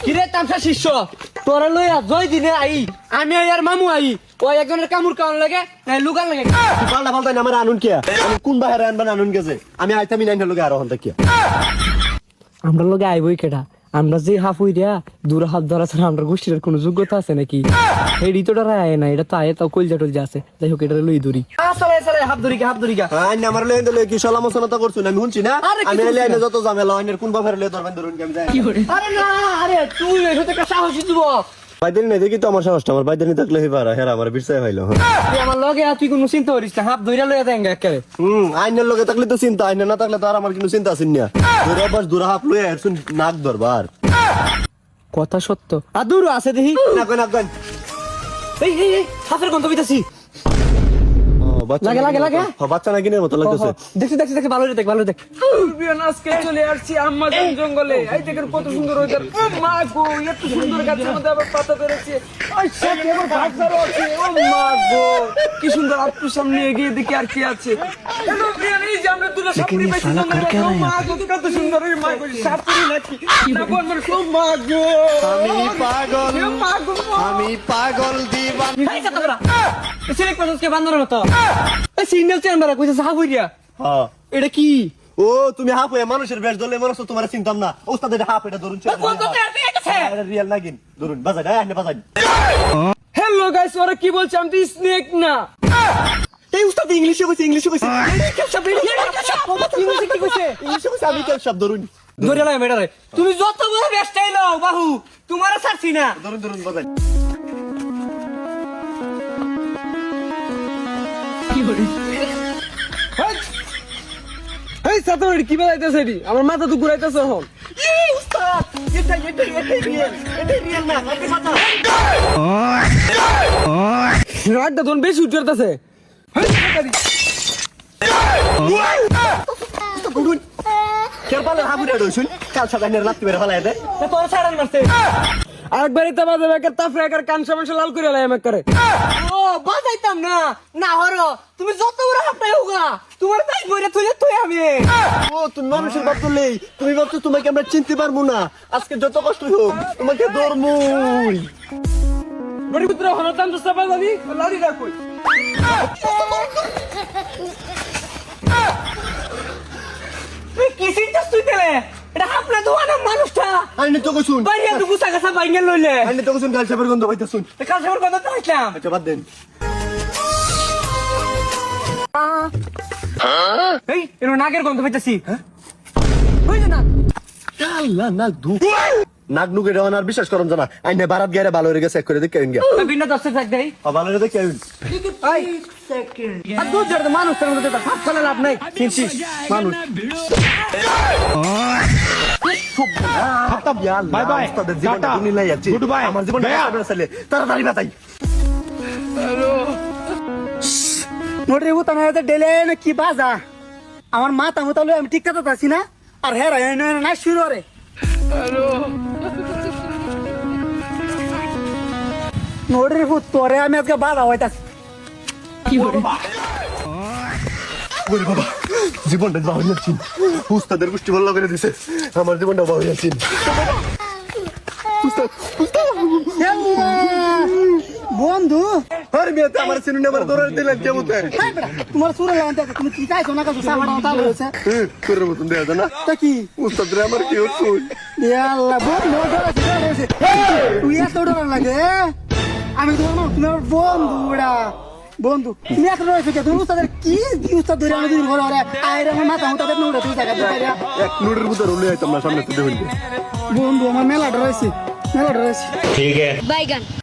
কিরে তামসা শিষ্য তোরা লইয়া জয় দিনে আই আমি আর মামু আই ওই একজনের কামড় কামড় লাগে লুকান লাগে পাল্টা পাল্টা আমার আনুন কে আমি কোন বাহিরে আনবেন আনুন গেছে আমি আইতামি নাইন লোকে আরো হন্তা কি আমরা লগে আইবই কেটা আমরা যে হাফ হই রিয়া দূর হাত ধরা ছাড়া আমরা গোষ্ঠীর কোনো যোগ্যতা আছে নাকি এই রিতোটা আয় না এটা তো আয় তাও কলজা টলজা আছে যাই হোক এটা লই দূরি আসলে আসলে হাফ দূরি কা আইন আমার লই দিলে কি সমালোচনা করছুন আমি শুনছি না আমি আইলে যত ঝামেলা আইনের কোন বাহিরে লই ধরবেন ধরুন আমি যাই আরে না আরে তুই এসে থেকে সাহসী যুবক বাইদেন নাই দেখি তো আমার সাহসটা আমার বাইদেন থাকলে হইবার হেরা আমার বিরসাই হইলো তুই আমার লগে তুই কোনো চিন্তা করিস না হাফ ধইরা লইয়া দেন একেবারে আইনের লগে থাকলে তো চিন্তা আইনে না থাকলে তো আর আমার কোনো চিন্তা আছে না ধরে বাস দূরা হাফ লই আইছুন নাক ধরবার কথা সত্য আর দূর আছে দেখি না কই না কই এই হাফের গন্ধ বিতাছি লাগে বাচ্চা না কিনের মতো লাগতেছে দেখছি ভালো দেখ বিয়ান আজকে চলে আসছি আমাজন জঙ্গলে এই দেখেন কত সুন্দর ওয়েদার ও মা গো এত সুন্দর গাছের মধ্যে আবার পাতা বেরোচ্ছে ওই সাথে আবার বাচ্চারও আছে ও মা গো কি সুন্দর আপু সামনে এগিয়ে দেখি আর কি আছে হ্যালো বিয়ান এই যে আমরা দুটো সাপড়ি পাইছি জঙ্গলে ও মা গো কত সুন্দর ওই মা গো সাপড়ি নাকি না কোন মানে ও মা গো আমি পাগল দিবানা এই সাতরা সিলেক্ট করছকে বান্দরের মতো এই সিগন্যাল চেম্বারে কইছে সাহা কইরা হ্যাঁ এটা কি ও তুমি হাফ হয়ে মানুষের বেশ ধরলে মানুষ তো তোমার চিন্তাম না ওস্তাদ এটা হাফ এটা ধরুন এটা রিয়েল নাগিন ধরুন বাজাই আইনে বাজাই হ্যালো গাইস ওরা কি বলছে আমি তো স্নেক না এই উস্তাদ ইংলিশে কইছে ইংলিশে কি কইছে ইংলিশে কইছে আমি কেন শব্দ ধরুন ধরে লাই মেডারে তুমি যত বড় বেস্টাই লও বাহু তোমারে ছাড়ছি না ধরুন বাজাই কি বলি এই সাতর কি বাজাইতেছ এডি আমার মাথা তো ঘুরাইতেছ এখন এই উস্তাদ এটা রিয়েল না আপনি কথা রাতটা দন বেশি উঠতেছে গুডুন কেরপালে হাবুরে দইছুন কাল সকালে রাতে বের ফলায় দে তোর ছাড়ান মারতে আরেকবার ইতা বাজাবে একটা তাফরে একার কান সমস্যা লাল করে লাই আমাকে করে ও বাজাইতাম না হরো তুমি যত বড় হাফটাই হোগা তোমার তাই বইরা তুই আমি ও তুমি মানুষের বাপ তুললেই তুমি ভাবছো তোমাকে আমরা চিনতে পারবো না আজকে যত কষ্ট হোক তোমাকে ধর্মই বড়ি পুত্র হনতাম তো সবাই যাবি লড়ি না কই তুই কি চিন্তাস তুই তেলে এটা হাফনা দোয়ানা মানুষটা আইনে তো কইছুন বাইরে তো গুছা গাছা বাইঙ্গা লইলে আইনে তো কইছুন গাল সাপের গন্ধ হইতাছুন কাল সবার কথা তো হইতাম আচ্ছা বাদ দেন এই এনো নাগের গন্ধ পাইতাছি হ্যাঁ হই না আল্লাহ নাক দু নাক নুকে দেওয়ান আর বিশ্বাস করম জানা আইনে বারাত গায়রে ভালো হয়ে গেছে চেক করে দেখে আইন গিয়া বিনা দস্তে থাক দেই ভালো হয়ে দেখে আইন এই সেকেন্ড আর দুই জড় মানুষের মধ্যে তো হাত ফেলে লাভ নাই চিনছিস মানুষ বাই বাই তাদের জীবনটা দুনিয়ায় যাচ্ছে আমার জীবনটা কাটাবে চলে তাড়াতাড়ি বাতাই মোটরে উতা না ডেলে না কি বাজা আমার মাথা মতো আমি ঠিক কথা আছি না আর হেরা না শুরু রে নোডরে ফুট তোরে আমি আজকে বাধা হইতাছি কি বলে ওরে বাবা জীবনটা বাবা যাচ্ছি উস্তাদের গোষ্ঠী ভালো করে দিছে আমার জীবনটা বাবা যাচ্ছি বন্ধু আরে মেয়েতে আমার সিনেমা আমার দৌড়ে দিলেন কেমন তোমার সুরে লাগাতে তুমি কি চাইছো না কাছে সামাটা তাল হইছে তোর মতন দেয়া না তা কি উস্তাদরে আমার কি হচ্ছে ইয়াল্লাহ বন্ধু তুই এত ডর লাগে আমি তো তুমি আমার বন্ধুরা বন্ধু তুমি এখন রয়েছে কে তুমি উস্তাদের কি উস্তাদ ধরে আমি দিন ঘরে আইরে আমার মাথা মতো দেখতে উড়ে তুই জায়গা দিতে এক মিনিটের ভিতরে উড়ে আইতাম না সামনে তো দেখুন বন্ধু আমার মেলা ডর হয়েছে ठीक है।